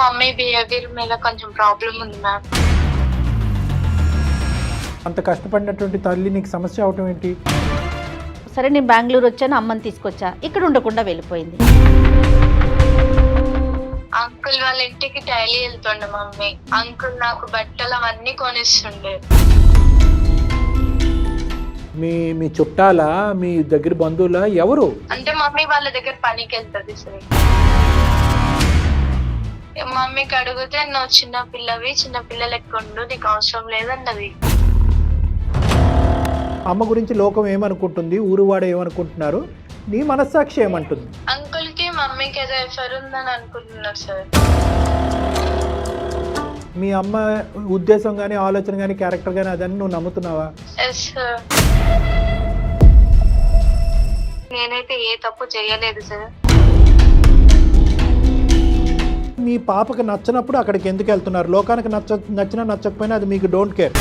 Mummy behaviour మీద కొంచెం problem ఉంది మ్యామ్. అంత కష్టపడినటువంటి తల్లి నీకు సమస్య అవటం ఏంటి? సరే నేను బెంగళూరు వచ్చాను, అమ్మని తీసుకొచ్చా, ఇక్కడ ఉండకుండా వెళ్ళిపోయింది. అంకుల్ వాళ్ళ ఇంటికి డైలీ వెళ్తుండే మమ్మీ. అంకుల్ నాకు బట్టలు అవన్నీ కొనిస్తుండే. మీ చుట్టాల, మీ దగ్గర బంధువుల ఎవరు? అంటే మమ్మీ వాళ్ళ దగ్గర పనికి వెళ్తుంది సార్. మమ్మీకి అడిగితే నువ్వు చిన్న పిల్లవి, చిన్న పిల్లలు ఎక్కుండు, నీకు అవసరం లేదన్నది. అమ్మ గురించి లోకం ఏమనుకుంటుంది, ఊరువాడ ఏమనుకుంటున్నారు, నీ మనస్సాక్షి ఏమంటుంది? అంకుల్ కి మమ్మీకి ఏదో ఎఫర్ ఉందని అనుకుంటున్నారు సార్. మీ అమ్మ ఉద్దేశం కానీ, ఆలోచన కానీ, క్యారెక్టర్ కానీ అదని నువ్వు నమ్ముతున్నావా? Yes sir. నేనైతే ఏ తప్పు చేయలేదు సార్. మీ పాపకి నచ్చినప్పుడు అక్కడికి ఎందుకు వెళ్తున్నారు? లోకానికి నచ్చినా నచ్చకపోయినా అది మీకు డోంట్ కేర్.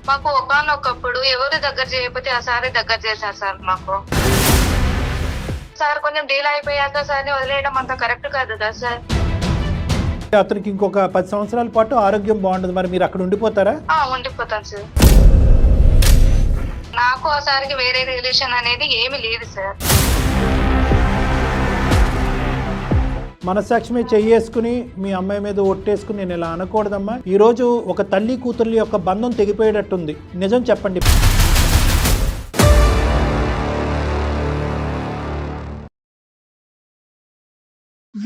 మాకు ఒకనొకప్పుడు ఎవరు దగ్గర చేయకపోతే ఆ సారే దగ్గర చేశారు సార్ మాకు. సార్ కొంచెం డీల్ అయిపోయాక సార్ని వదిలేయడం అంత కరెక్ట్ కాదు కదా సార్. అతనికి ఇంకొక 10 సంవత్సరాల పాటు ఆరోగ్యం బాగుండదు, మరి మీరు అక్కడ ఉండిపోతారా? ఉండిపోతాను సార్. నాకు ఆ సార్కి వేరే రిలేషన్ అనేది ఏమీ లేదు సార్. మనస్సాక్షి మీద చెయ్యేసుకుని మీ అమ్మాయి మీద ఒట్టేసుకుని నేను ఇలా అనకూడదమ్మా. ఈరోజు ఒక తల్లి కూతుర్ల యొక్క బంధం తెగిపోయేటట్టుంది. నిజం చెప్పండి.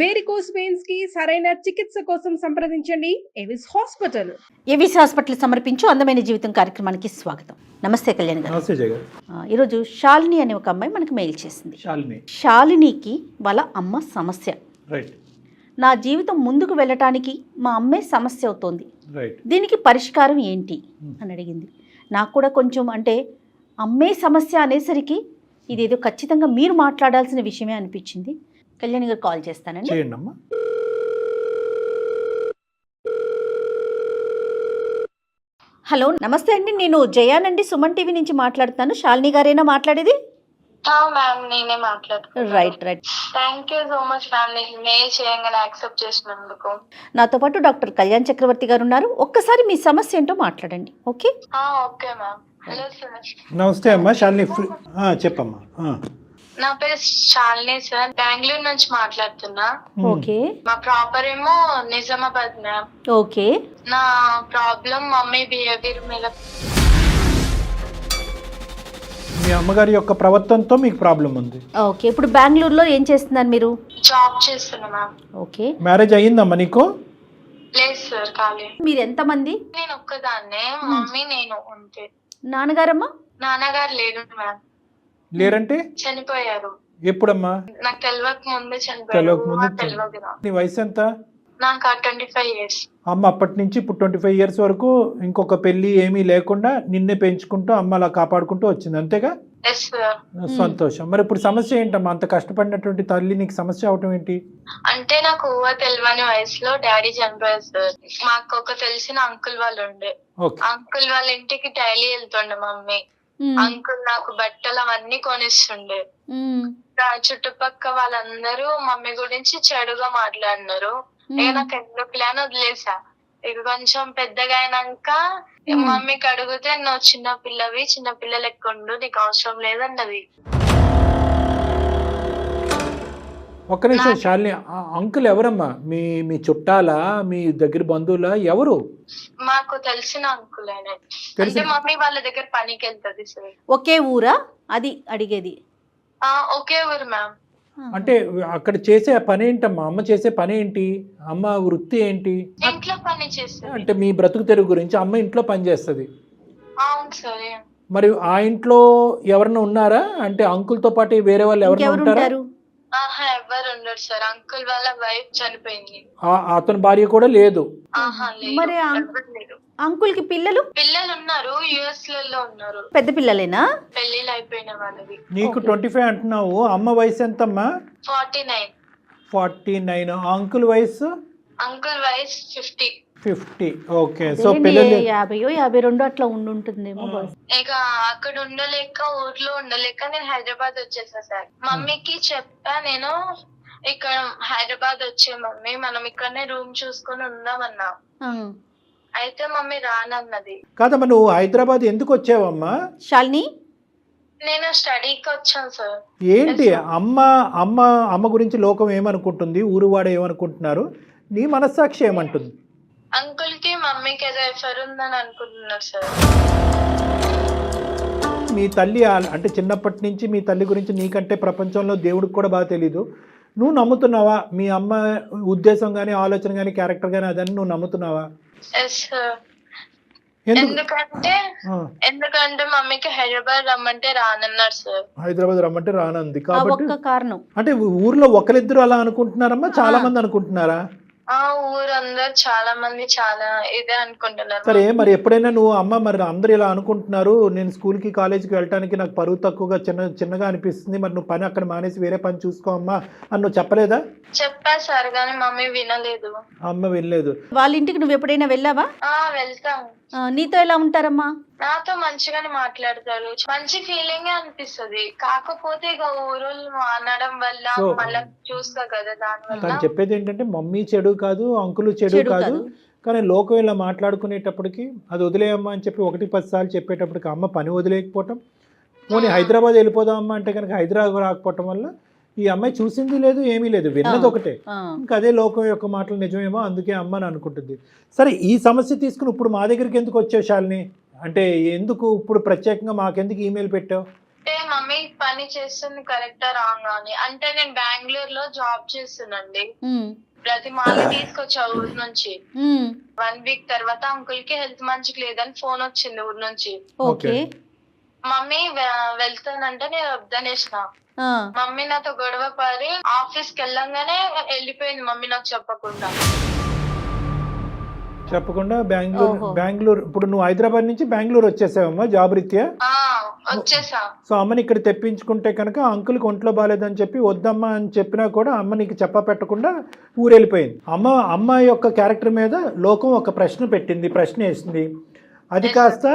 వేరికోస్ వెయిన్స్ కి సరైన చికిత్స కోసం సంప్రదించండి ఎవిస్ హాస్పిటల్. ఏవిస్ హాస్పిటల్ సమర్పించు అందమైన జీవితం కార్యక్రమానికి స్వాగతం. నమస్తే కళ్యాణ్ గారు. నమస్తే జగన్. ఈరోజు శాలిని అనే ఒక అమ్మాయి మనకి మెయిల్ చేసింది. శాలినికి వాళ్ళ అమ్మ సమస్య. రైట్. నా జీవితం ముందుకు వెళ్ళటానికి మా అమ్మే సమస్య అవుతోంది, రైట్. దీనికి పరిష్కారం ఏంటి అని అడిగింది. నాకు కూడా కొంచెం అంటే అమ్మే సమస్య అనేసరికి ఇదేదో ఖచ్చితంగా మీరు మాట్లాడాల్సిన విషయమే అనిపించింది. కళ్యాణి గారు కాల్ చేస్తానండి. చేయండి అమ్మా. హలో, నమస్తే అండి. నేను జయానండి, సుమన్ టీవీ నుంచి మాట్లాడుతాను. శాలిని గారేనా మాట్లాడేది? మ్యామ్ నేనే మాట్లాడుతున్నాను. Right right. Thank you so much ma'am. నేను మెయిల్ చేయంగానే యాక్సెప్ట్ చేసినందుకు. నాతో పాటు డాక్టర్ కళ్యాణ్ చక్రవర్తి గారు ఉన్నారు. ఒక్కసారి మీ సమస్య ఏంటో మాట్లాడండి. Okay? Okay ma'am. Hello sir. నమస్తే అమ్మా. శాలిని చెప్పమ్మా. నా పేరు శాలిని సార్. బెంగళూరు నుంచి మాట్లాడుతున్నా. ఓకే. మా ప్రాపర్ ఏమో నిజామాబాద్ మ్యామ్. ఓకే. నా ప్రాబ్లం మమ్మీ బిహేవియర్ మీద. మీ అమ్మగారి యొక్క ప్రవర్తనతో మీకు ప్రాబ్లం ఉంది. ఓకే. ఇప్పుడు బెంగళూరులో ఏం చేస్తున్నారు మీరు? జాబ్ చేస్తున్నా మ్యామ్. ఓకే. మ్యారేజ్ అయ్యిందమ్మా నీకు? లేదు సార్, కాలేదు. మీరు ఎంతమంది? నేను ఒక్కదాన్నే, మమ్మీ నేను అంతే. నాన్నగారమ్మా? నాన్నగారు లేరు మ్యామ్. లేరంటే? చనిపోయారు. ఎప్పుడమ్మా? నాకు తెలియక ముందే చనిపోయారు. తెలియదు. నీ వయసు ఎంత? నాకు 25 years. అమ్మ అప్పటి నుంచి ఇప్పుడు 25 years వరకు ఇంకొక పెళ్లి ఏమీ లేకుండా నిన్నే పెంచుకుంటూ అమ్మ అలా కాపాడుకుంటూ వచ్చింది, అంతేగా? Yes sir. సంతోషం. మరి ఇప్పుడు సమస్య ఏంటమ్మా? అంత కష్టపడినటువంటి తల్లి నీకు సమస్య అవటం ఏంటి? అంటే నాకు తెలియని వయసులో డాడీ చనిపోయారు సార్. మాకు ఒక తెలిసిన అంకుల్ వాళ్ళు ఉండే. అంకుల్ వాళ్ళ ఇంటికి డైలీ వెళ్తుండే మమ్మీ. అంకుల్ నాకు బట్టలు అవన్నీ కొనిస్తుండే. చుట్టుపక్క వాళ్ళందరూ మమ్మీ గురించి చెడుగా మాట్లాడినారు. ఇక నాకు ఎందుకు ప్లాన్ వదిలేసా. ఇక కొంచెం పెద్దగా అయినాక మమ్మీకి అడిగితే నువ్వు చిన్న పిల్లవి, చిన్న పిల్లలు ఎక్కుండు, నీకు అవసరం లేదన్నది. ఒక్క నిమిషం శాలిని. అంకుల్ ఎవరమ్మా? మీ చుట్టాల, మీ దగ్గర బంధువుల ఎవరు? మాకు తెలిసిన అంకుల్ ఆయన. అంటే మమ్మీ వాళ్ళ దగ్గర పనికి వెళ్తుంది సార్. ఒకే ఊరా అది అడిగేది? ఒకే ఊరు మ్యామ్. అంటే అక్కడ చేసే పని ఏంటమ్మా? అమ్మ చేసే పని ఏంటి? అమ్మ వృత్తి ఏంటి? ఇంట్లో పని చేస్తుంది. అంటే మీ బ్రతుకు తెరుగు గురించి అమ్మ ఇంట్లో పని చేస్తుంది. అవును సరే. మరి ఆ ఇంట్లో ఎవరన్నా ఉన్నారా? అంటే అంకుల్ తో పాటు వేరే వాళ్ళు ఎవరైనా ఉంటారా? ఎవరు ఉండరు సార్. అంకుల్ వాళ్ళ వైఫ్ చనిపోయింది. అతని భార్య కూడా లేదు? మరి అంకుల్ కి పిల్లలు ఉన్నారు, యుఎస్ లలో ఉన్నారు. పెద్ద పిల్లలేనా? పెళ్లిళ్ళు అయిపోయిన వాళ్ళవి. నీకు 25 అంటున్నావు, అమ్మ వయసు ఎంతమ్మా? 49. 49. అంకుల్ వయసు? అంకుల్ వయసు 50. ఓకే. సో పిల్లలు 50-52 అట్లా ఉంటుందేమో. ఇక అక్కడ ఉండలేక, ఊర్లో ఉండలేక నేను హైదరాబాద్ వచ్చేసా సార్. మమ్మీకి చెప్పా నేను ఇక్కడ హైదరాబాద్ వచ్చే మమ్మీ మనం ఇక్కడనే రూమ్ చూసుకొని ఉందామన్నా. అయితే మమ్మీ రానన్నది. కాదమ్మా, నువ్వు హైదరాబాద్ ఎందుకు వచ్చావమ్మా? శాలిని, నేను స్టడీకి వచ్చాను సార్. ఏంటి అమ్మ అమ్మ అమ్మ గురించి లోకం ఏమనుకుంటుంది, ఊరువాడ ఏమనుకుంటున్నారు, నీ మనస్సాక్షి ఏమంటుంది? అంకుల్ కి మమ్మీకి ఏదో ఎఫర్ ఉందని అనుకుంటున్నారు సార్. మీ తల్లి అంటే చిన్నప్పటి నుంచి మీ తల్లి గురించి నీకంటే ప్రపంచంలో దేవుడికి కూడా బాగా తెలీదు. నువ్వు నమ్ముతున్నావా? మీ అమ్మ ఉద్దేశం కానీ ఆలోచన కానీ క్యారెక్టర్ కానీ అదని నువ్వు నమ్ముతున్నావా? ఎందుకంటే మమ్మీకి హైదరాబాద్ రమ్మంటే రానన్నారు సార్. హైదరాబాద్ రమ్మంటే రానంది కాబట్టి కారణం అంటే ఊర్లో ఒకరిద్దరు అలా అనుకుంటున్నారమ్మా, చాలా మంది అనుకుంటున్నారా? ఊరందరూ చాలా మంది చాలా ఇదే అనుకుంటున్నారు. సరే, మరి ఎప్పుడైనా నువ్వు అమ్మ మరి అందరు ఇలా అనుకుంటున్నారు, నేను స్కూల్కి కాలేజీకి వెళ్ళడానికి నాకు పరువు తక్కువగా చిన్నగా అనిపిస్తుంది, మరి నువ్వు పని అక్కడ మానేసి వేరే పని చూసుకో అమ్మా అని నువ్వు చెప్పలేదా? చెప్పా సార్, కానీ మమ్మీ వినలేదు. అమ్మ వినలేదు. వాళ్ళ ఇంటికి నువ్వు ఎప్పుడైనా వెళ్ళావా? వెళ్తాము. నీతో ఎలా ఉంటారమ్మా? నాతో మంచిగానే మాట్లాడతారు, మంచి ఫీలింగ్ అనిపిస్తుంది. కాకపోతే ఇక ఊరోళ్ళు అనడం వల్ల మళ్ళీ చూస్తా కదా, దానివల్ల. తను చెప్పేది ఏంటంటే మమ్మీ చెడు కాదు, అంకులు చెడు కాదు, కానీ లోకం ఇలా మాట్లాడుకునేటప్పటికి అది వదిలేయమ్మా అని చెప్పి 1-10 సార్లు చెప్పేటప్పటికి అమ్మ పని వదిలేకపోవటం, పోనీ హైదరాబాద్ వెళ్ళిపోదాం అమ్మ అంటే కనుక హైదరాబాద్ రాకపోవటం వల్ల ఈ అమ్మాయి చూసింది లేదు, ఏమీ లేదు, విన్నది ఒకటే. ఇంకా అదే లోకం యొక్క మాటలు నిజమేమో, అందుకే అమ్మ అని అనుకుంటుంది. సరే, ఈ సమస్య తీసుకుని ఇప్పుడు మా దగ్గరికి ఎందుకు వచ్చావు శాలిని? అంటే ఎందుకు ఇప్పుడు ప్రత్యేకంగా మాకెందుకు ఈమెయిల్ పెట్టావు? అంటే మమ్మీ పని చేస్తుంది కరెక్టా రాంగ్ అని. అంటే నేను బెంగళూరులో జాబ్ చేస్తున్నాండి. ప్రతి మాల తీసుకొచ్చా ఊరు నుంచి. 1 వీక్ తర్వాత అంకుల్ కి హెల్త్ మంచిగా లేదని ఫోన్ వచ్చింది ఊరు నుంచి. మమ్మీ వెళ్తానంటే నేను వద్దనేసిన. మమ్మీ నాతో గొడవ పడి ఆఫీస్ కి వెళ్ళంగానే వెళ్ళిపోయింది మమ్మీ నాకు చెప్పకుండా. బెంగళూరు ఇప్పుడు నువ్వు హైదరాబాద్ నుంచి బెంగళూరు వచ్చేసావమ్మా జాబ్ రీత్యా? వచ్చేసా. సో అమ్మని ఇక్కడ తెప్పించుకుంటే కనుక అంకుల్కి ఒంట్లో బాగాలేదని చెప్పి వద్దమ్మా అని చెప్పినా కూడా అమ్మ నీకు చెప్ప పెట్టకుండా ఊరెళ్ళిపోయింది. అమ్మ యొక్క క్యారెక్టర్ మీద లోకం ఒక ప్రశ్న వేసింది. అది కాస్త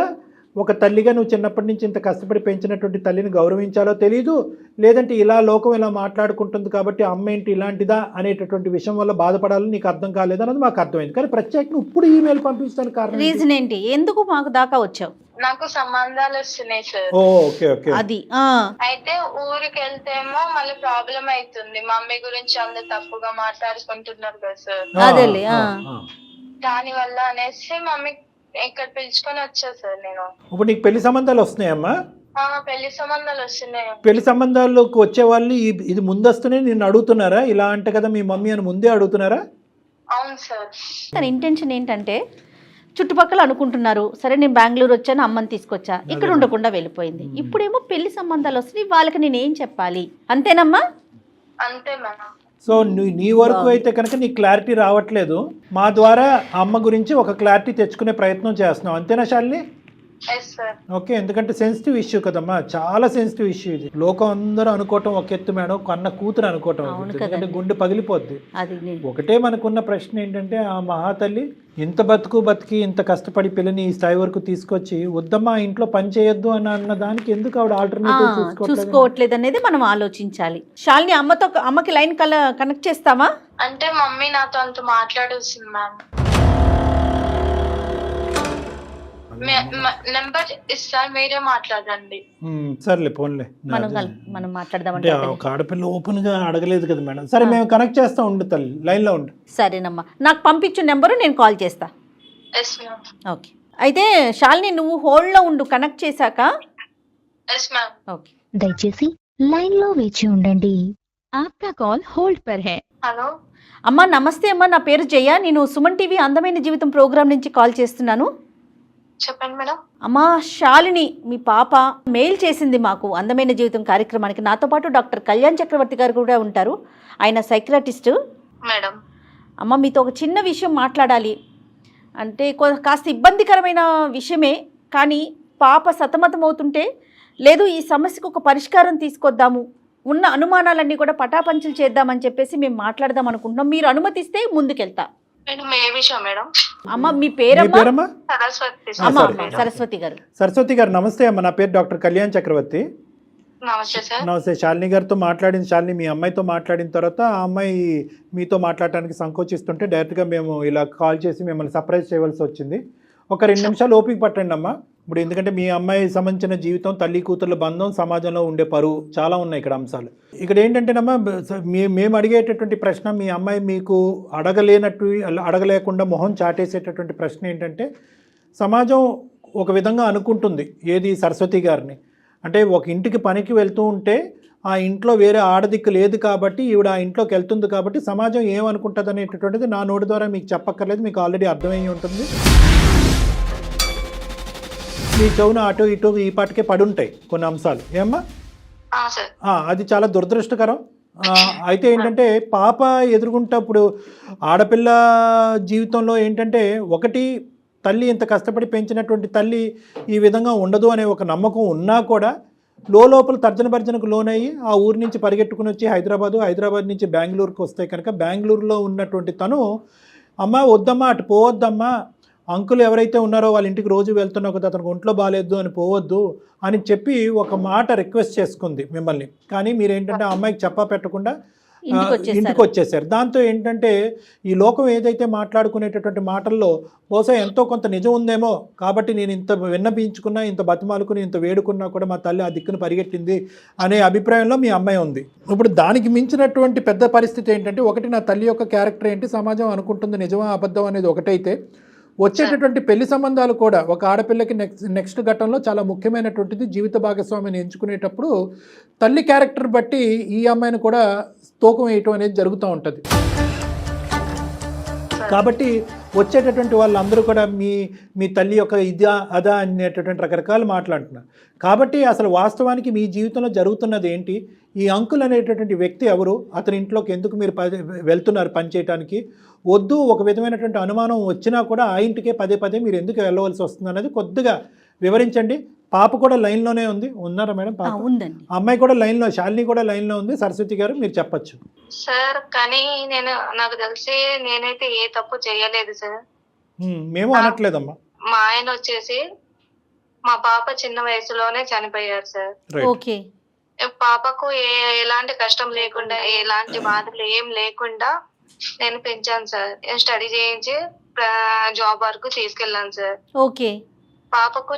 ఒక తల్లిగా నువ్వు చిన్నప్పటి నుంచి ఇంత కష్టపడి పెంచినటువంటి తల్లిని గౌరవించాలో తెలీదు, లేదంటే ఇలా లోకం ఇలా మాట్లాడుకుంటుంది కాబట్టి అమ్మ ఏంటి ఇలాంటిదా అనేటటువంటి విషయం వల్ల బాధపడాలని నీకు అర్థం కాలేదన్నది మాకు అర్థమైంది. కానీ ప్రత్యేకంగా ఇప్పుడు ఈమెయిల్ పంపించడానికి కారణం రీజన్ ఏంటి? ఎందుకు మాకు దాకా వచ్చావు? నాకు సంబంధాలు వస్తున్నాయి సార్. అది అయితే ఊరికి వెళ్తేమో మళ్ళీ ప్రాబ్లం అవుతుంది. మమ్మీ గురించి అందరు తప్పుగా మాట్లాడుకుంటున్నారు కదా సార్, అదేలే. దాని వల్ల అనేసి మమ్మీ ఇక్కడ పిలుచుకొని వచ్చా సార్ నేను. ఇప్పుడు నీకు పెళ్లి సంబంధాలు వస్తున్నాయమ్మా? పెళ్లి సంబంధాలు వస్తున్నాయి. పెళ్లి సంబంధాల్లోకి వచ్చే వాళ్ళు ఇది ముందస్తునే నిన్ను అడుగుతున్నారా? ఇలా అంటే కదా మీ మమ్మీ అని ముందే అడుగుతున్నారా? అవును సార్. తన ఇంటెన్షన్ ఏంటంటే చుట్టుపక్కల అనుకుంటున్నారు, సరే నేను బెంగళూరు వచ్చాను, అమ్మని తీసుకొచ్చా, ఇక్కడ ఉండకుండా వెళ్ళిపోయింది. ఇప్పుడేమో పెళ్లి సంబంధాలు వస్తున్నాయి, వాళ్ళకి నేనేం చెప్పాలి? అంతేనమ్మా? అంతే మేడం. సో నీ వరకు అయితే కనుక నీకు క్లారిటీ రావట్లేదు, మా ద్వారా అమ్మ గురించి ఒక క్లారిటీ తెచ్చుకునే ప్రయత్నం చేస్తున్నావు, అంతేనా శాలిని? ఓకే, ఎందుకంటే సెన్సిటివ్ ఇష్యూ కదమ్మా, చాలా సెన్సిటివ్ ఇష్యూ ఇది. లోకం అందరూ అనుకోవటం ఒక ఎత్తు మేడం, కన్న కూతురు అనుకోవటం, ఎందుకంటే గుండె పగిలిపోద్ది. ఒకటే మనకున్న ప్రశ్న ఏంటంటే ఆ మహాతల్లి ఇంత బతికి ఇంత కష్టపడి పిల్లని ఈ స్థాయి వరకు తీసుకొచ్చి వద్దమ్మా ఇంట్లో పని చేయొద్దు అని అన్న దానికి ఎందుకు ఆవిడ ఆల్టర్నేటివ్ చూసుకోవట్లేదు అనేది మనం ఆలోచించాలి. శాలిని, అమ్మకి లైన్ కనెక్ట్ చేస్తావా? అంటే మమ్మీ నాతో అంత మాట్లాడొస్తుంది మ్యామ్. నెంబర్ ఇస్తా, మీరే మాట్లాడండి. సర్లే, ఫోన్లే, మనం మాట్లాడదాం. ఒక ఆడపిల్ల ఓపెన్ గా అడగలేదు కదా మేడం. సరే, మేము కనెక్ట్ చేస్తా, ఉండు తల్లి, లైన్ లో ఉండు. సరేనమ్మా, నాకు పంపించు నెంబరు, నేను కాల్ చేస్తా. ఓకే, అయితే శాలిని నువ్వు హోల్డ్ లో ఉండు, కనెక్ట్ చేశాక. ఓకే, దయచేసి లైన్ లో వేచి ఉండండి, ఆప్కా కాల్ హోల్డ్ పర్ హై. హలో అమ్మా, నమస్తే అమ్మా, నా పేరు జయ, నేను సుమన్ టీవీ అందమైన జీవితం ప్రోగ్రామ్ నుంచి కాల్ చేస్తున్నాను. చెప్పండి మేడం. అమ్మా, శాలిని మీ పాప మెయిల్ చేసింది మాకు అందమైన జీవితం కార్యక్రమానికి. నాతో పాటు డాక్టర్ కళ్యాణ్ చక్రవర్తి గారు కూడా ఉంటారు, ఆయన సైక్రాటిస్ట్ మేడం. అమ్మ, మీతో ఒక చిన్న విషయం మాట్లాడాలి. అంటే కాస్త ఇబ్బందికరమైన విషయమే, కానీ పాప సతమతం అవుతుంటే లేదు ఈ సమస్యకు ఒక పరిష్కారం తీసుకొద్దాము, ఉన్న అనుమానాలన్నీ కూడా పటాపంచలు చేద్దామని చెప్పేసి మేము మాట్లాడదాం అనుకుంటున్నాం. మీరు అనుమతిస్తే ముందుకెళ్తా. అమ్మ, మీ పేరమ్మా? సరస్వతి గారు. సరస్వతి గారు. సరస్వతి గారు నమస్తే అమ్మ, నా పేరు డాక్టర్ కళ్యాణ్ చక్రవర్తి. నమస్తే సార్. నమస్తే. శాలిని గారితో మాట్లాడింది, శాలిని మీ అమ్మాయితో మాట్లాడిన తర్వాత ఆ అమ్మాయి మీతో మాట్లాడటానికి సంకోచిస్తుంటే డైరెక్ట్గా మేము ఇలా కాల్ చేసి మిమ్మల్ని సర్ప్రైజ్ చేయవలసి వచ్చింది. ఒక 2 నిమిషాలు ఓపిక పట్టండి అమ్మా. ఇప్పుడు ఎందుకంటే మీ అమ్మాయి సంబంధించిన జీవితం, తల్లి కూతుర్ల బంధం, సమాజంలో ఉండే పరువు చాలా ఉన్నాయి ఇక్కడ అంశాలు. ఇక్కడ ఏంటంటేనమ్మా, మేము అడిగేటటువంటి ప్రశ్న, మీ అమ్మాయి మీకు అడగలేకుండా మొహం చాటేసేటటువంటి ప్రశ్న ఏంటంటే, సమాజం ఒక విధంగా అనుకుంటుంది ఏది సరస్వతి గారిని అంటే, ఒక ఇంటికి పనికి వెళ్తూ ఉంటే ఆ ఇంట్లో వేరే ఆడదిక్కు లేదు కాబట్టి ఈవిడ ఆ ఇంట్లోకి వెళ్తుంది కాబట్టి సమాజం ఏమనుకుంటుంది అనేటటువంటిది నా నోటి ద్వారా మీకు చెప్పక్కర్లేదు, మీకు ఆల్రెడీ అర్థమయ్యి ఉంటుంది. మీ చెవున అటు ఇటు ఈ పాటికే పడుంటాయి కొన్ని అంశాలు. ఏమ్మా? అది చాలా దురదృష్టకరం. అయితే ఏంటంటే, పాప ఎదుర్కొంటప్పుడు ఆడపిల్ల జీవితంలో ఏంటంటే, ఒకటి తల్లి ఇంత కష్టపడి పెంచినటువంటి తల్లి ఈ విధంగా ఉండదు అనే ఒక నమ్మకం ఉన్నా కూడా లోపల తర్జన భర్జనకు లోనయ్యి ఆ ఊరి నుంచి పరిగెట్టుకుని వచ్చి హైదరాబాద్ నుంచి బెంగళూరుకి వస్తే కనుక, బెంగళూరులో ఉన్నటువంటి తను, అమ్మ వద్దమ్మా అటు పోవద్దమ్మా, అంకుల్ ఎవరైతే ఉన్నారో వాళ్ళ ఇంటికి రోజు వెళ్తున్నావు కదా, అతనికి ఒంట్లో బాగాలేదు అని పోవద్దు అని చెప్పి ఒక మాట రిక్వెస్ట్ చేసుకుంది మిమ్మల్ని. కానీ మీరేంటంటే ఆ అమ్మాయికి చెప్పా పెట్టకుండా ఇంటికి వచ్చేసారు. దాంతో ఏంటంటే, ఈ లోకం ఏదైతే మాట్లాడుకునేటటువంటి మాటల్లో బహుశా ఎంతో కొంత నిజం ఉందేమో కాబట్టి నేను ఇంత విన్నపించుకున్నా, ఇంత బతిమాలుకుని, ఇంత వేడుకున్నా కూడా మా తల్లి ఆ దిక్కును పరిగెట్టింది అనే అభిప్రాయంలో మీ అమ్మాయి ఉంది. ఇప్పుడు దానికి మించినటువంటి పెద్ద పరిస్థితి ఏంటంటే, ఒకటి నా తల్లి యొక్క క్యారెక్టర్ ఏంటి, సమాజం అనుకుంటుంది నిజమా అబద్ధం అనేది ఒకటైతే, వచ్చేటటువంటి పెళ్లి సంబంధాలు కూడా ఒక ఆడపిల్లకి నెక్స్ట్ ఘట్టంలో చాలా ముఖ్యమైనటువంటిది. జీవిత భాగస్వామిని ఎంచుకునేటప్పుడు తల్లి క్యారెక్టర్ బట్టి ఈ అమ్మాయిని కూడా తూకం వేయటం అనేది జరుగుతూ ఉంటుంది. కాబట్టి వచ్చేటటువంటి వాళ్ళందరూ కూడా మీ తల్లి యొక్క ఇదా అదా అనేటటువంటి రకరకాలు మాట్లాడుతున్నారు. కాబట్టి అసలు వాస్తవానికి మీ జీవితంలో జరుగుతున్నది ఏంటి, ఈ అంకుల్ అనేటటువంటి వ్యక్తి ఎవరు, అతని ఇంట్లోకి ఎందుకు మీరు వెళ్తున్నారు పని చేయడానికి, వద్దు ఒక విధమైనటువంటి అనుమానం వచ్చినా కూడా ఆ ఇంటికే పదే మీరు ఎందుకు వెళ్ళవలసి వస్తుంది అనేది కొద్దిగా వివరించండి. పాప కూడా లైన్లోనే ఉంది, ఉన్నారా మేడం? పాప ఉందండి. అమ్మాయి కూడా లైన్లో, శాలిని కూడా లైన్లో ఉంది. సరస్వతి గారు మీరు చెప్పచ్చు. సార్ కానీ నాకు తెలిసి నేనైతే ఏ తప్పు చేయలేదు సార్. మేము అనట్లేదమ్మా. మా ఆయన వచ్చేసి మా పాప చిన్న వయసులోనే చనిపోయారు సార్. ఓకే. పాపకు ఎలాంటి కష్టం లేకుండా, ఎలాంటి బాధలు ఏం లేకుండా నేను పెంచాను సార్. స్టడీ చేయించి జాబ్ వరకు తీసుకెళ్ళాను సార్. ఓకే. పాపకు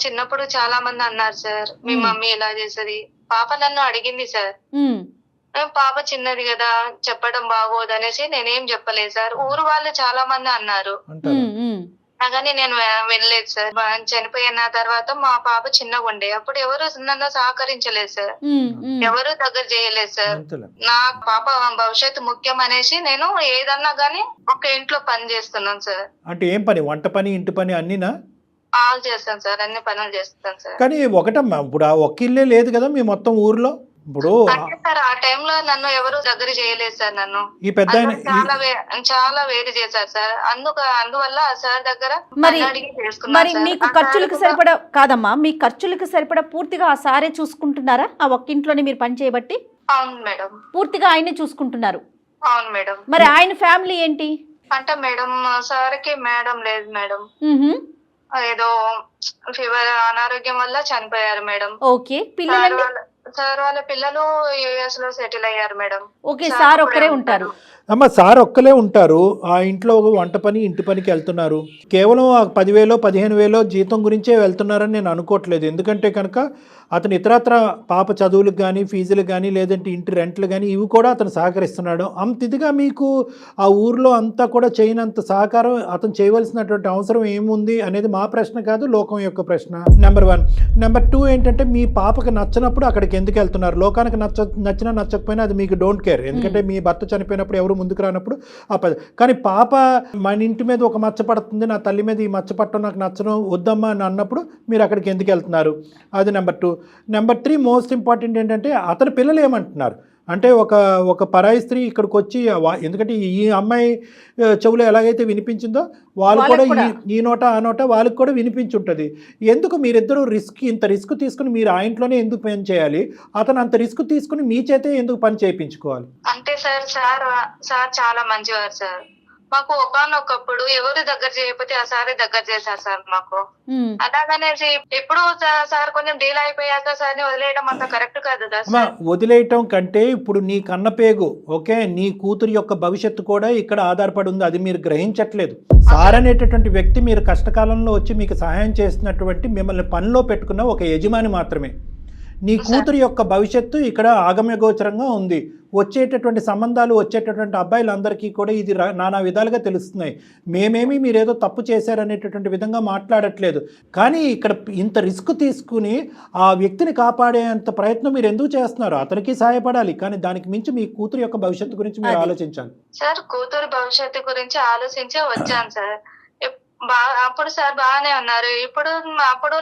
చిన్నప్పుడు చాలా మంది అన్నారు సార్, మీ మమ్మీ ఎలా చేసేది. పాప నన్ను అడిగింది సార్. పాప చిన్నది కదా చెప్పడం బాగోదు అనేసి నేనేం చెప్పలేదు సార్. ఊరు వాళ్ళు చాలా మంది అన్నారు కానీ నేను వినలేదు సార్. చనిపోయిన తర్వాత మా పాప చిన్నగా ఉండే అప్పుడు ఎవరు నన్ను సహకరించలేదు సార్, ఎవరు దగ్గర చేయలేదు సార్. నా పాప భవిష్యత్తు ముఖ్యం అనేసి నేను ఏదన్నా గానీ ఒక ఇంట్లో పని చేస్తున్నాను సార్. అంటే ఏం పని? వంట పని, ఇంటి పని అన్నీనా? ఆల్ చేస్తాను సార్, అన్ని పనులు చేస్తాను సార్. కానీ ఒకటమ్మా, ఇప్పుడు ఆ ఒక్క ఇల్లే లేదు కదా మీ మొత్తం ఊర్లో. ఇప్పుడు సార్ ఆ టైంలో నన్ను ఎవరు దగ్గర చేయలేదు సార్. నన్ను ఈ పెద్ద చాలా వేరు చేశారు సార్. అందువల్ల సార్ దగ్గర మరి మీకు ఖర్చులకు సరిపడా కాదమ్మా, మీ ఖర్చులకు సరిపడా పూర్తిగా ఆ సారే చూసుకుంటున్నారా? ఆ ఒక్క ఇంట్లోనే మీరు పని చేయబట్టి? అవును మేడం, పూర్తిగా ఆయనే చూసుకుంటున్నారు. అవును మేడం. మరి ఆయన ఫ్యామిలీ ఏంటి అంటే మేడం, సార్కి మేడం లేదు మేడం, ఏదో ఫీవర్ అనారోగ్యం వల్ల చనిపోయారు మేడం. ఓకే. పిల్లలు? సార్ వాళ్ళ పిల్లలు యుఎస్ లో సెటిల్ అయ్యారు మేడం. ఓకే. సార్ ఒక్కరే ఉంటారు? అమ్మ సార్ ఒక్కలే ఉంటారు. ఆ ఇంట్లో వంట పని, ఇంటి పనికి వెళ్తున్నారు. కేవలం 10,000 15,000 జీతం గురించే వెళ్తున్నారని నేను అనుకోవట్లేదు. ఎందుకంటే కనుక అతను ఇతరత్ర పాప చదువులకు కానీ, ఫీజులకు కానీ, లేదంటే ఇంటి రెంట్లు కానీ ఇవి కూడా అతను సహకరిస్తున్నాడు. అంత ఇదిగా మీకు ఆ ఊర్లో అంతా కూడా చేయనంత సహకారం అతను చేయవలసినటువంటి అవసరం ఏముంది అనేది మా ప్రశ్న కాదు, లోకం యొక్క ప్రశ్న. నెంబర్ 1. నెంబర్ 2 ఏంటంటే, మీ పాపకు నచ్చినప్పుడు అక్కడికి ఎందుకు వెళ్తున్నారు? లోకానికి నచ్చినా నచ్చకపోయినా అది మీకు డోంట్ కేర్. ఎందుకంటే మీ భర్త చనిపోయినప్పుడు ఎవరు ముందుకు రానప్పుడు కానీ పాప మన ఇంటి మీద ఒక మచ్చ పడుతుంది, నా తల్లి మీద ఈ మచ్చ పట్టడం నాకు నచ్చడం, వద్దమ్మా అని అన్నప్పుడు మీరు అక్కడికి ఎందుకు వెళ్తున్నారు? అది నెంబర్ 2. నెంబర్ 3 మోస్ట్ ఇంపార్టెంట్ ఏంటంటే, అతని పిల్లలు ఏమంటున్నారు అంటే, ఒక పరాయి స్త్రీ ఇక్కడికి వచ్చి, ఎందుకంటే ఈ అమ్మాయి చెవులో ఎలాగైతే వినిపించిందో వాళ్ళు కూడా ఈ నోట ఆ నోట వాళ్ళకి కూడా వినిపించుంటుంది. ఎందుకు మీరిద్దరూ ఇంత రిస్క్ తీసుకుని మీరు ఆ ఇంట్లోనే ఎందుకు పని చేయాలి? అతను అంత రిస్క్ తీసుకుని మీ చేతే ఎందుకు పని చేయించుకోవాలి? అంటే సార్ చాలా మంచివారు సార్. మాకు ఒకనొకప్పుడు ఎవరు దగ్గర చేయకపోతే ఆ సారే దగ్గర చేశారు సార్ మాకు. అలాగనేసి ఇప్పుడు సార్ కొంచెం డీల్ అయిపోయాక సార్ని వదిలేయడం అంత కరెక్ట్ కాదు కదా అమ్మా, సార్. వదిలేయటం కంటే ఇప్పుడు నీ కన్నపేగు ఓకే, నీ కూతురు యొక్క భవిష్యత్తు కూడా ఇక్కడ ఆధారపడి ఉంది. అది మీరు గ్రహించట్లేదు. సార్ అనేటటువంటి వ్యక్తి మీరు కష్టకాలంలో వచ్చి మీకు సహాయం చేసినటువంటి, మిమ్మల్ని పనిలో పెట్టుకున్న ఒక యజమాని మాత్రమే. నీ కూతురు యొక్క భవిష్యత్తు ఇక్కడ ఆగమ్యగోచరంగా ఉంది. వచ్చేటటువంటి సంబంధాలు, వచ్చేటటువంటి అబ్బాయిలందరికీ కూడా ఇది నానా విధాలుగా తెలుస్తున్నాయి. మేమేమి మీరేదో తప్పు చేశారనేటటువంటి విధంగా మాట్లాడట్లేదు. కానీ ఇక్కడ ఇంత రిస్క్ తీసుకుని ఆ వ్యక్తిని కాపాడేంత ప్రయత్నం మీరు ఎందుకు చేస్తున్నారు? అతనికి సహాయపడాలి, కానీ దానికి మించి మీ కూతురు యొక్క భవిష్యత్తు గురించి మీరు ఆలోచించాలి. సార్ కూతురు భవిష్యత్తు గురించి ఆలోచించే వచ్చాను సార్. అప్పుడు సార్ బాగానే ఉన్నారు. అప్పుడు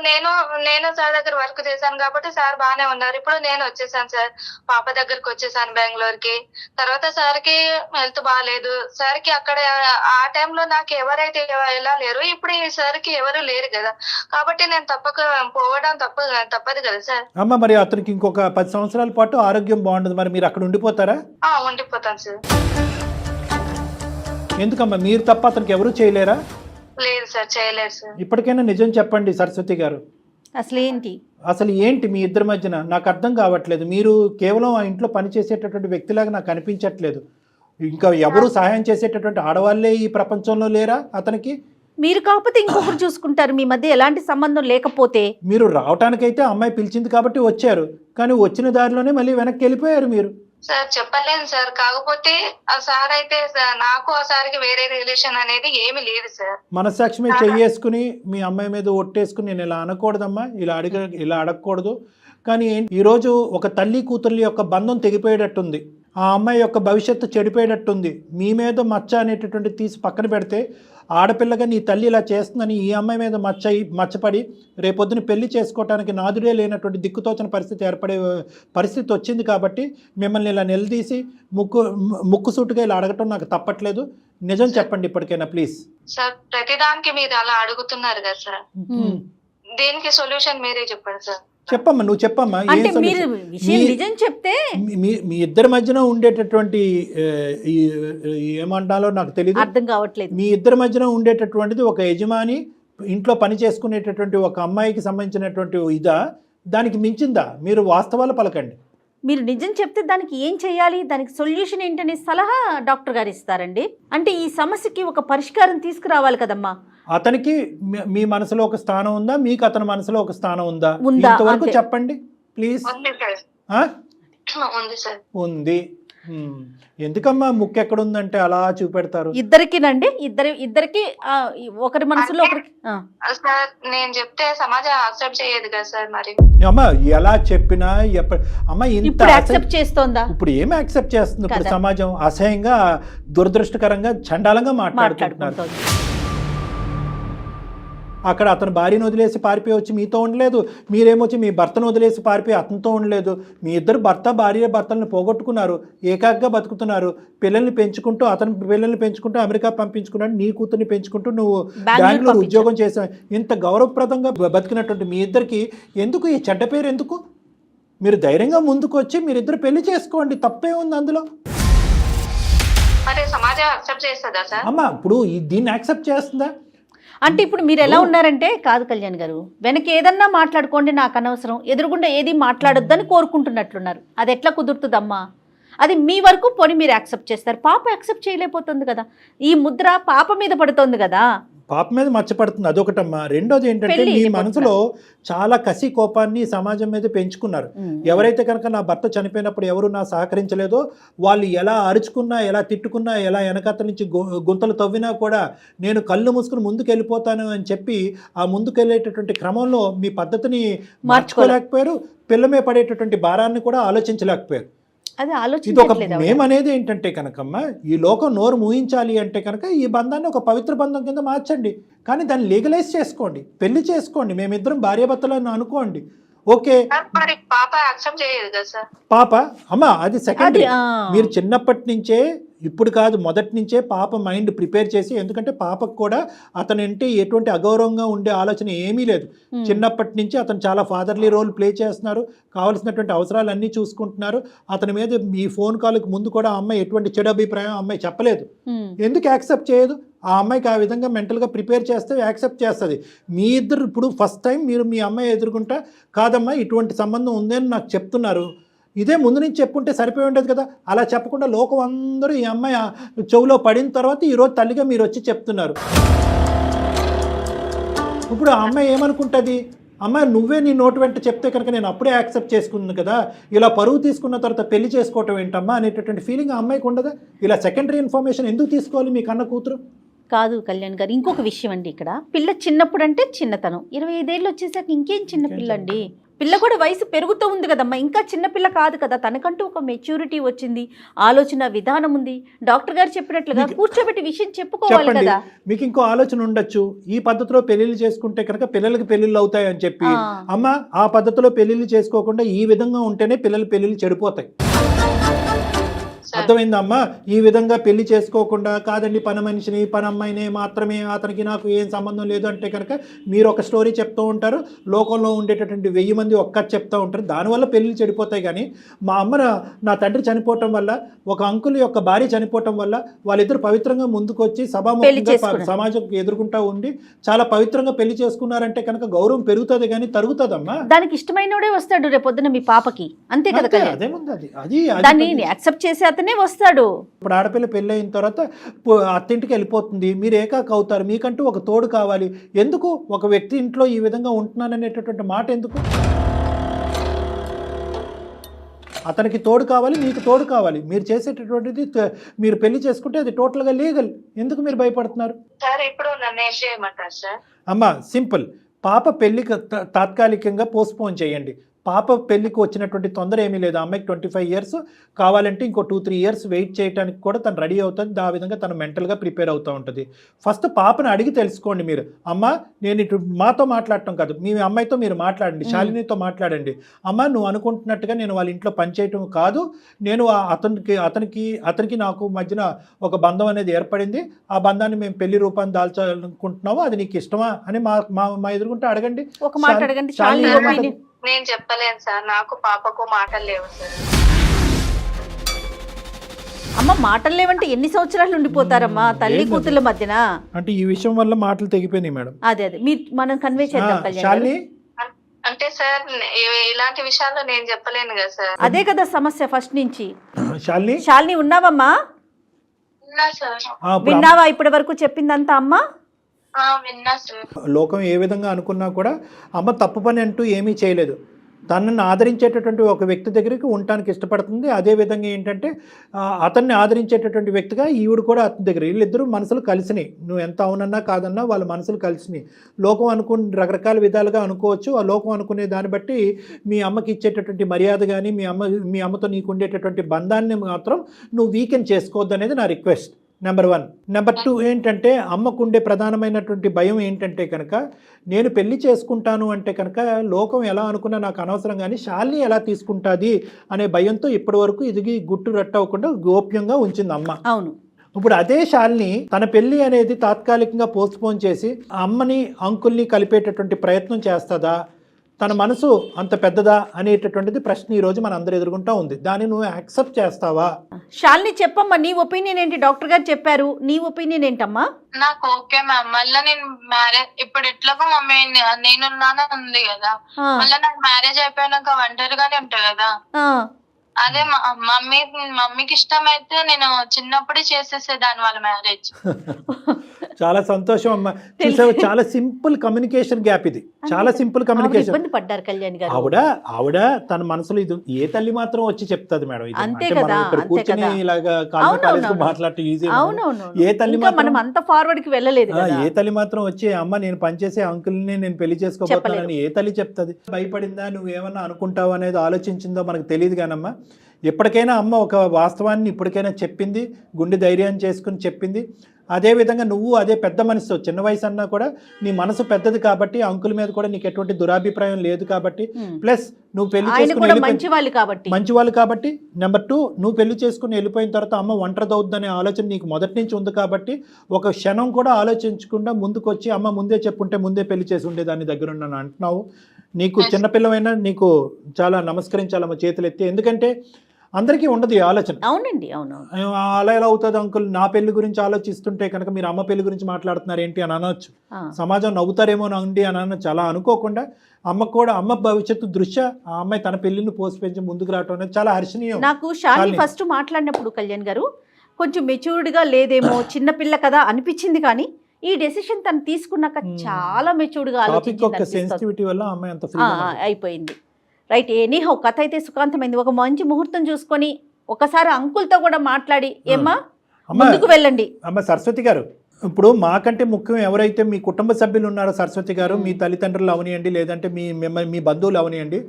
నేను సార్ దగ్గర వర్క్ చేశాను కాబట్టి సార్ బాగానే ఉన్నారు. ఇప్పుడు నేను వచ్చేసాను సార్, పాప దగ్గరకు వచ్చేసాను బెంగళూరుకి. తర్వాత సార్కి హెల్త్ బాగాలేదు. సార్కి అక్కడ ఆ టైంలో నాకు ఎవరైతే ఎలా లేరు, ఇప్పుడు ఈ సార్కి ఎవరు లేరు కదా, కాబట్టి నేను పోవడం తప్పదు కదా సార్. అమ్మ, మరి అతనికి ఇంకొక 10 సంవత్సరాల పాటు ఆరోగ్యం బాగుంటుంది, మరి మీరు అక్కడ ఉండిపోతారా? ఉండిపోతాను సార్. ఎందుకమ్మా, మీరు తప్ప అతనికి ఎవరూ చేయలేరా? లేదు సార్, చేయలేదు సార్. ఇప్పటికైనా నిజం చెప్పండి సరస్వతి గారు, అసలు ఏంటి మీ ఇద్దరి మధ్యన? నాకు అర్థం కావట్లేదు. మీరు కేవలం ఆ ఇంట్లో పనిచేసేటటువంటి వ్యక్తిలాగా నాకు అనిపించట్లేదు. ఇంకా ఎవరు సహాయం చేసేటటువంటి ఆడవాళ్ళే ఈ ప్రపంచంలో లేరా అతనికి? మీరు కాకపోతే ఇంకొకరు చూసుకుంటారు. మీ మధ్య ఎలాంటి సంబంధం లేకపోతే మీరు రావటానికైతే అమ్మాయి పిలిచింది కాబట్టి వచ్చారు, కానీ వచ్చిన దారిలోనే మళ్ళీ వెనక్కి వెళ్ళిపోయారు మీరు. సార్ చెప్పలేను సార్, కాకపోతే ఆ సార్ అయితే నాకు ఆ సార్కి వేరే రిలేషన్ అనేది ఏమి లేదు సార్. మనస్సాక్షి మీద చెయ్యేసుకుని మీ అమ్మాయి మీద ఒట్టేసుకుని నేను ఇలా అనకూడదమ్మా, ఇలా అడగకూడదు. కానీ ఈరోజు ఒక తల్లి కూతుర్ల యొక్క బంధం తెగిపోయేటట్టుంది. ఆ అమ్మాయి యొక్క భవిష్యత్తు చెడిపోయేటట్టుంది. మీ మీద మచ్చ అనేటటువంటి తీసి పక్కన పెడితే, ఆడపిల్లగా నీ తల్లి ఇలా చేస్తుందని ఈ అమ్మాయి మీద మచ్చపడి రేపొద్దున పెళ్లి చేసుకోవటానికి నాదుడే లేనటువంటి దిక్కుతోచని పరిస్థితి ఏర్పడే పరిస్థితి వచ్చింది. కాబట్టి మిమ్మల్ని ఇలా నిలదీసి ముక్కుసూటుగా ఇలా అడగటం నాకు తప్పట్లేదు. నిజం చెప్పండి ఇప్పటికైనా ప్లీజ్. సార్ ప్రతిదానికి మీరు అలా అడుగుతున్నారు కదా సార్, దీనికి సొల్యూషన్ మీరే చెప్పండి సార్. చెప్పమ్మా, నువ్వు చెప్పమ్మా. అంటే మీరు విషయం నిజం చెప్తే మీ ఇద్దరి మధ్యన ఉండేటటువంటి ఏమంటాలో నాకు తెలియదు, అర్థం కావట్లేదు. మీ ఇద్దరి మధ్యన ఉండేటటువంటిది ఒక యజమాని ఇంట్లో పని చేసుకునేటటువంటి ఒక అమ్మాయికి సంబంధించినటువంటి ఇదా, దానికి మించిందా? మీరు వాస్తవాలు పలకండి. మీరు నిజం చెప్తే దానికి ఏం చేయాలి, దానికి సొల్యూషన్ ఏంటనే సలహా డాక్టర్ గారు ఇస్తారండి. అంటే ఈ సమస్యకి ఒక పరిష్కారం తీసుకురావాలి కదమ్మా. అతనికి మీ మనసులో ఒక స్థానం ఉందా, మీకు అతని మనసులో ఒక స్థానం ఉందా? ఇంతవరకు చెప్పండి ప్లీజ్. ఉంది. ఎందుకమ్మా ముక్కు ఎక్కడ ఉందంటే అలా చూపెడతారు? ఇద్దరికినండి, ఇద్దరికి ఒకరి మనసులో ఒకరికి. సార్ నేను చెప్తే సమాజం యాక్సెప్ట్ చేయదు కదా సార్. మరి అమ్మా ఎలా చెప్పినా అమ్మా ఇంత యాక్సెప్ట్ చేస్తోందా? ఇప్పుడు ఏమి యాక్సెప్ట్ చేస్తుంది? ఇప్పుడు సమాజం అసహ్యంగా, దురదృష్టకరంగా, చండాలంగా మాట్లాడుకుంటున్నారు. అక్కడ అతను భార్యను వదిలేసి పారిపోయి వచ్చి మీతో ఉండలేదు, మీరేమొచ్చి మీ భర్తను వదిలేసి పారిపోయి అతనితో ఉండలేదు. మీ ఇద్దరు భర్తలను పోగొట్టుకున్నారు, ఏకాగ్గా బతుకుతున్నారు. పిల్లల్ని పెంచుకుంటూ, అతని పిల్లల్ని పెంచుకుంటూ అమెరికా పంపించుకున్నాడు, నీ కూతుర్ని పెంచుకుంటూ నువ్వు బెంగళూరు ఉద్యోగం చేసావు. ఇంత గౌరవప్రదంగా బతికినటువంటి మీ ఇద్దరికి ఎందుకు ఈ చెడ్డ పేరు? ఎందుకు? మీరు ధైర్యంగా ముందుకు వచ్చి మీరిద్దరు పెళ్లి చేసుకోండి, తప్పే ఉంది అందులో. అమ్మా ఇప్పుడు దీన్ని యాక్సెప్ట్ చేస్తుందా? అంటే ఇప్పుడు మీరు ఎలా ఉన్నారంటే, కాదు కళ్యాణ్ గారు, వెనక ఏదన్నా మాట్లాడుకోండి, నాకు అనవసరం, ఎదురుగుండా ఏది మాట్లాడొద్దని కోరుకుంటున్నట్లున్నారు. అది ఎట్లా కుదురుతుందమ్మా? అది మీ వరకు పోనీ మీరు యాక్సెప్ట్ చేస్తారు, పాప యాక్సెప్ట్ చేయలేకపోతుంది కదా. ఈ ముద్ర పాప మీద పడుతుంది కదా. పాప మీద మచ్చపడుతుంది, అదొకటమ్మా. రెండోది ఏంటంటే మీ మనసులో చాలా కసి కోపాన్ని సమాజం మీద పెంచుకున్నారు. ఎవరైతే కనుక నా భర్త చనిపోయినప్పుడు ఎవరు నా సహకరించలేదో, వాళ్ళు ఎలా అరుచుకున్నా, ఎలా తిట్టుకున్నా, ఎలా వెనకత్త నుంచి గుంతలు తవ్వినా కూడా నేను కళ్ళు మూసుకుని ముందుకు వెళ్ళిపోతాను అని చెప్పి ఆ ముందుకు వెళ్ళేటటువంటి క్రమంలో మీ పద్ధతిని మార్చుకోలేకపోయారు. పిల్లమే పడేటటువంటి భారాన్ని కూడా ఆలోచించలేకపోయారు. ఇది ఒక మేమనేది ఏంటంటే కనుకమ్మా, ఈ లోకం నోరు మూయించాలి అంటే కనుక ఈ బంధాన్ని ఒక పవిత్ర బంధం కింద మార్చండి, కానీ దాన్ని లీగలైజ్ చేసుకోండి, పెళ్లి చేసుకోండి, మేమిద్దరం భార్యాభర్తలను అనుకోండి. ఓకే, పాప యాక్సెప్ట్ చేయదు కదా సార్. పాప అమ్మా అది సెకండరీ. మీరు చిన్నప్పటి నుంచే ఇప్పుడు కాదు, మొదటి నుంచే పాప మైండ్ ప్రిపేర్ చేసి, ఎందుకంటే పాపకు కూడా అతనంటే ఎటువంటి అగౌరవంగా ఉండే ఆలోచన ఏమీ లేదు. చిన్నప్పటి నుంచి అతను చాలా ఫాదర్లీ రోల్ ప్లే చేస్తున్నారు, కావాల్సినటువంటి అవసరాలన్నీ చూసుకుంటున్నారు. అతని మీద ఈ ఫోన్ కాల్కి ముందు కూడా ఆ అమ్మాయి ఎటువంటి చెడు అభిప్రాయం అమ్మాయి చెప్పలేదు. ఎందుకు యాక్సెప్ట్ చేయదు? ఆ అమ్మాయికి ఆ విధంగా మెంటల్గా ప్రిపేర్ చేస్తే యాక్సెప్ట్ చేస్తుంది. మీ ఇద్దరు ఇప్పుడు ఫస్ట్ టైం మీరు మీ అమ్మాయి ఎదుర్కొంటా, కాదమ్మా ఇటువంటి సంబంధం ఉందని నాకు చెప్తున్నారు, ఇదే ముందు నుంచి చెప్పుకుంటే సరిపోయి ఉండేది కదా. అలా చెప్పకుండా లోకం అందరూ ఈ అమ్మాయి చెవులో పడిన తర్వాత ఈరోజు తల్లిగా మీరు వచ్చి చెప్తున్నారు. ఇప్పుడు ఆ అమ్మాయి ఏమనుకుంటుంది? అమ్మాయి నువ్వే నీ నోటు వెంట చెప్తే కనుక నేను అప్పుడే యాక్సెప్ట్ చేసుకున్నాను కదా, ఇలా పరువు తీసుకున్న తర్వాత పెళ్లి చేసుకోవటం ఏంటమ్మా అనేటటువంటి ఫీలింగ్ ఆ అమ్మాయికి ఉండదా? ఇలా సెకండరీ ఇన్ఫర్మేషన్ ఎందుకు తీసుకోవాలి మీ కన్న కూతురు? కాదు కళ్యాణ్ గారు, ఇంకొక విషయం అండి. ఇక్కడ పిల్ల చిన్నప్పుడు అంటే చిన్నతనం, 25 ఏళ్ళు వచ్చేసాక ఇంకేం చిన్నపిల్ల అండి. పిల్ల కూడా వయసు పెరుగుతూ ఉంది కదమ్మా, ఇంకా చిన్నపిల్ల కాదు కదా. తనకంటూ ఒక మెచ్యూరిటీ వచ్చింది, ఆలోచన విధానం ఉంది. డాక్టర్ గారు చెప్పినట్లుగా కూర్చోబెట్టి విషయం చెప్పుకోవాలి కదా. మీకు ఇంకో ఆలోచన ఉండొచ్చు, ఈ పద్ధతిలో పెళ్లిళ్ళు చేసుకుంటే కనుక పిల్లలకి పెళ్లిళ్ళు అవుతాయి అని చెప్పి. అమ్మ ఆ పద్ధతిలో పెళ్లిళ్ళు చేసుకోకుండా ఈ విధంగా ఉంటేనే పిల్లల పెళ్లిళ్ళు చెడిపోతాయి. అర్థమైందమ్మా? ఈ విధంగా పెళ్లి చేసుకోకుండా, కాదండి పని మనిషిని పని అమ్మాయిని మాత్రమే, అతనికి నాకు ఏం సంబంధం లేదు అంటే కనుక మీరు ఒక స్టోరీ చెప్తూ ఉంటారు, లోకంలో ఉండేటటువంటి 1000 మంది ఒక్కటి చెప్తూ ఉంటారు, దానివల్ల పెళ్లి చెడిపోతాయి. కానీ మా అమ్మ నా తండ్రి చనిపోవటం వల్ల, ఒక అంకుల్ యొక్క భార్య చనిపోవటం వల్ల వాళ్ళిద్దరు పవిత్రంగా ముందుకు వచ్చి సభాముఖంగా సమాజం ఎదుర్కొంటూ ఉండి చాలా పవిత్రంగా పెళ్లి చేసుకున్నారంటే కనుక గౌరవం పెరుగుతుంది కానీ తరుగుతుందమ్మా. దానికి ఇష్టమైనోడే వస్తాడు రేపొద్దున మీ పాపకి, అంతే కదా. అదేముంది, అది దాన్ని యాక్సెప్ట్ చేసి అతనే వస్తాడు. ఇప్పుడు ఆడపిల్ల పెళ్ళి అయిన తర్వాత అత్తింటికి వెళ్ళిపోతుంది, మీరు ఏకాక అవుతారు, మీకంటూ ఒక తోడు కావాలి. ఎందుకు ఒక వ్యక్తి ఇంట్లో ఈ విధంగా ఉంటున్నాననేటటువంటి మాట ఎందుకు? అతనికి తోడు కావాలి, మీకు తోడు కావాలి. మీరు చేసేటటువంటిది మీరు పెళ్లి చేసుకుంటే అది టోటల్గా లీగల్. ఎందుకు మీరు భయపడుతున్నారు? అమ్మా సింపుల్, పాప పెళ్లికి తాత్కాలికంగా పోస్ట్పోన్ చేయండి. పాప పెళ్లికి వచ్చినటువంటి తొందర ఏమీ లేదు. అమ్మాయికి 25 years కావాలంటే ఇంకో 2-3 years వెయిట్ చేయడానికి కూడా తను రెడీ అవుతుంది. ఆ విధంగా తను మెంటల్గా ప్రిపేర్ అవుతూ ఉంటుంది. ఫస్ట్ పాపను అడిగి తెలుసుకోండి మీరు. అమ్మ నేను ఇటు మాతో మాట్లాడటం కాదు, మీ అమ్మాయితో మీరు మాట్లాడండి, శాలినితో మాట్లాడండి. అమ్మ నువ్వు అనుకుంటున్నట్టుగా నేను వాళ్ళ ఇంట్లో పనిచేయటం కాదు, నేను అతనికి నాకు మధ్యన ఒక బంధం అనేది ఏర్పడింది, ఆ బంధాన్ని మేము పెళ్లి రూపాన్ని దాల్చాలనుకుంటున్నాము, అది నీకు ఇష్టమా అని మా ఎదుర్కొంటే అడగండి. ఒక మాట అడగండి. నేను చెప్పలేను సార్, నాకు పాపకు మాటలు లేవు సార్. అమ్మ మాటలు లేవంటే ఎన్ని సంవత్సరాలు ఉండిపోతారమ్మా తల్లి కూతుళ్ళ మధ్యన? అంటే ఈ విషయం వల్ల మాటలు తెగిపోయినాయి మేడం. అదే మీరు మనం కన్వే చేద్దాం కళ్యాణ్. అంటే సార్ ఇలాంటి విషయాల్లో నేను చెప్పలేను కదా సార్. అదే కదా సమస్య ఫస్ట్ నుంచి. శాలిని ఉన్నావమ్మా? విన్నావా ఇప్పటి వరకు చెప్పిందంతా అమ్మా? లోకం ఏ విధంగా అనుకున్నా కూడా అమ్మ తప్పు పని అంటూ ఏమీ చేయలేదు. తనను ఆదరించేటటువంటి ఒక వ్యక్తి దగ్గరికి ఉండటానికి ఇష్టపడుతుంది. అదేవిధంగా ఏంటంటే అతన్ని ఆదరించేటటువంటి వ్యక్తిగా ఈవిడ కూడా అతని దగ్గర, వీళ్ళిద్దరూ మనసులు కలిసినాయి. నువ్వు ఎంత అవునన్నా కాదన్నా వాళ్ళ మనసులు కలిసినాయి. లోకం రకరకాల విధాలుగా అనుకోవచ్చు. ఆ లోకం అనుకునే దాన్ని బట్టి మీ అమ్మకి ఇచ్చేటటువంటి మర్యాద కానీ మీ అమ్మతో నీకు ఉండేటటువంటి బంధాన్ని మాత్రం నువ్వు వీకెండ్ చేసుకోవద్దు అనేది నా రిక్వెస్ట్. నెంబర్ 1. నెంబర్ 2 ఏంటంటే అమ్మకుండే ప్రధానమైనటువంటి భయం ఏంటంటే కనుక నేను పెళ్లి చేసుకుంటాను అంటే కనుక లోకం ఎలా అనుకున్నా నాకు అనవసరం, కానీ శాలిని ఎలా తీసుకుంటుంది అనే భయంతో ఇప్పటి వరకు ఇది గుట్టు రట్టవకుండా గోప్యంగా ఉంచింది అమ్మ. అవును. ఇప్పుడు అదే శాలిని తన పెళ్లి అనేది తాత్కాలికంగా పోస్ట్పోన్ చేసి అమ్మని అంకుల్ని కలిపేటటువంటి ప్రయత్నం చేస్తుందా? తన మనసు అంత పెద్దదా అనేటటువంటిది ప్రశ్న ఈ రోజు మన అందరు ఎదుర్కొంటా ఉంది. దాన్ని నువ్వు యాక్సెప్ట్ చేస్తావా? శాలిని చెప్పమ్మా, నీ ఒపీనియన్ ఏంటి? డాక్టర్ గారు చెప్పారు, నీ ఒపీనియన్ ఏంటమ్మా? నాకు ఓకే మ్యామ్. మళ్ళీ నేను మ్యారేజ్ ఇప్పుడు ఎట్లాగో మమ్మీ నేనున్నాను ఉంది కదా, మళ్ళీ నాకు మ్యారేజ్ అయిపోయినాక ఒంటరిగానే ఉంటా కదా. అదే మమ్మీకి ఇష్టమైతే నేను చిన్నప్పుడే చేసేసేదాన్ని వాళ్ళ మ్యారేజ్. చాలా సంతోషం అమ్మా. చూసావు, చాలా సింపుల్ కమ్యూనికేషన్ గ్యాప్ ఇది, చాలా సింపుల్ కమ్యూనికేషన్. ఇబ్బంది పడ్డారు కళ్యాణ్ గారు. ఆవిడ తన మనసులో ఇది ఏ తల్లి మాత్రం వచ్చి చెప్తుంది మేడం. అంతే కదా, కూర్చొని ఇలాగా మాట్లాడటం ఈజీ. ఏ తల్లి మనం అంత ఫార్వర్డ్ కి వెళ్ళలేదు. ఏ తల్లి మాత్రం వచ్చి అమ్మ నేను పనిచేసే అంకుల్ని నేను పెళ్లి చేసుకోబోతున్నానని ఏ తల్లి చెప్తుంది? భయపడిందా, నువ్వేమన్నా అనుకుంటావు అనేది ఆలోచించిందో మనకు తెలియదు కానమ్మా. ఎప్పటికైనా అమ్మ ఒక వాస్తవాన్ని ఇప్పటికైనా చెప్పింది, గుండె ధైర్యాన్ని చేసుకుని చెప్పింది. అదేవిధంగా నువ్వు అదే పెద్ద మనసుతో, చిన్న వయసు అన్నా కూడా నీ మనసు పెద్దది కాబట్టి అంకుల్ మీద కూడా నీకు ఎటువంటి దురాభిప్రాయం లేదు కాబట్టి, ప్లస్ నువ్వు పెళ్లి చేసుకుని మంచి వాళ్ళు కాబట్టి, నెంబర్ 2 నువ్వు పెళ్లి చేసుకుని వెళ్ళిపోయిన తర్వాత అమ్మ ఒంటరిదవుద్దనే ఆలోచన నీకు మొదటి నుంచి ఉంది కాబట్టి ఒక క్షణం కూడా ఆలోచించకుండా ముందుకు వచ్చి అమ్మ ముందే చెప్పుంటే ముందే పెళ్లి చేసి ఉండేదాన్ని దగ్గర ఉన్నాను అంటున్నావు. నీకు చిన్నపిల్లవైనా నీకు చాలా నమస్కరించాలమ్మ చేతులు ఎత్తి. ఎందుకంటే అందరికీ ఉండదు ఈ ఆలోచన. అవునండి, అవును. అలా ఎలా అవుతుంది అంకుల్, నా పెళ్లి గురించి ఆలోచిస్తుంటే కనుక మీరు అమ్మ పెళ్లి గురించి మాట్లాడుతున్నారు ఏంటి అని అనొచ్చు, సమాజం నవ్వుతారేమో అండి అని అనొచ్చు. అలా అనుకోకుండా అమ్మ కూడా అమ్మ భవిష్యత్తు దృష్ట్యా ఆ అమ్మాయి తన పెళ్లిని పోసి పెంచి ముందుకు రావడం అనేది చాలా హర్షణీయం. నాకు షాలిని ఫస్ట్ మాట్లాడినప్పుడు కళ్యాణ్ గారు కొంచెం మెచ్యూర్డ్గా లేదేమో, చిన్నపిల్ల కదా అనిపించింది, కానీ ఈ డెసిషన్ తను తీసుకున్నాక చాలా మెచ్యూర్డ్గా అయిపోయింది. రైట్, ఎనీహౌ కథ అయితే సుఖాంతమైంది. ఒక మంచి ముహూర్తం చూసుకొని ఒకసారి అంకుల్తో కూడా మాట్లాడి ఏమ్మా ముందుకు వెళ్ళండి. అమ్మ సరస్వతి గారు, ఇప్పుడు మాకంటే ముఖ్యం ఎవరైతే మీ కుటుంబ సభ్యులు ఉన్నారో సరస్వతి గారు, మీ తల్లిదండ్రులు అవనియండి, లేదంటే మీ బంధువులు అవనియండి,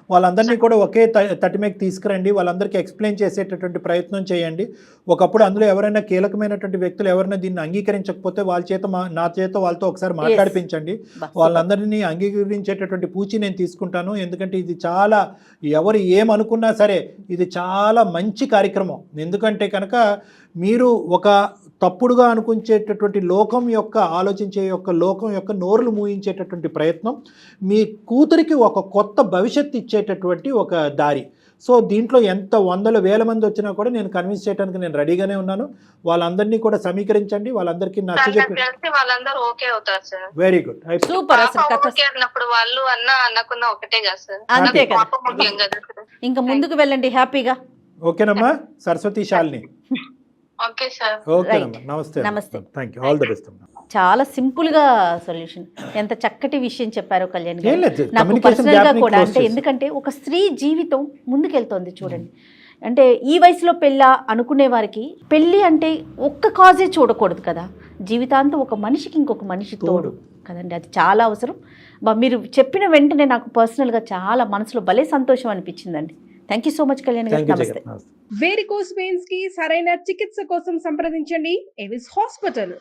వాళ్ళందరినీ కూడా ఒకే తటి మీద తీసుకురండి. వాళ్ళందరికీ ఎక్స్ప్లెయిన్ చేసేటటువంటి ప్రయత్నం చేయండి. ఒకప్పుడు అందులో ఎవరైనా కీలకమైనటువంటి వ్యక్తులు ఎవరైనా దీన్ని అంగీకరించకపోతే వాళ్ళ చేత నా చేత వాళ్ళతో ఒకసారి మాట్లాడిపించండి. వాళ్ళందరినీ అంగీకరించేటటువంటి పూచి నేను తీసుకుంటాను. ఎందుకంటే ఇది చాలా, ఎవరు ఏమనుకున్నా సరే ఇది చాలా మంచి కార్యక్రమం. ఎందుకంటే కనుక మీరు ఒక తప్పుడుగా అనుకుంచేటటువంటి లోకం యొక్క లోకం యొక్క నోరులు మూయించేటటువంటి ప్రయత్నం, మీ కూతురికి ఒక కొత్త భవిష్యత్తు ఇచ్చేటటువంటి ఒక దారి. సో దీంట్లో ఎంత వందల వేల మంది వచ్చినా కూడా నేను కన్విన్స్ చేయడానికి నేను రెడీగానే ఉన్నాను. వాళ్ళందరినీ కూడా సమీకరించండి, వాళ్ళందరికీ నచ్చజెప్పి. Very good, super. ఇంకా ముందుకు వెళ్ళండి హ్యాపీగా. ఓకేనమ్మా సరస్వతి, శాలిని. నమస్తే. చాలా సింపుల్ గా సొల్యూషన్. ఎంత చక్కటి విషయం చెప్పారో కళ్యాణ్ గారు. నాకు పర్సనల్ గా కూడా, అంటే ఎందుకంటే ఒక స్త్రీ జీవితం ముందుకెళ్తోంది చూడండి. అంటే ఈ వయసులో పెళ్ళా అనుకునే వారికి పెళ్ళి అంటే ఒక్క కాజే చూడకూడదు కదా, జీవితాంతం ఒక మనిషికి ఇంకొక మనిషి తోడు కదండి, అది చాలా అవసరం. మీరు చెప్పిన వెంటనే నాకు పర్సనల్గా చాలా మనసులో భలే సంతోషం అనిపించిందండి. Thank you so much Kalyan గారు. నమస్తే. వేరికోస్ వెయిన్స్ కి సరైన చికిత్స కోసం సంప్రదించండి ఎవిస్ హాస్పిటల్.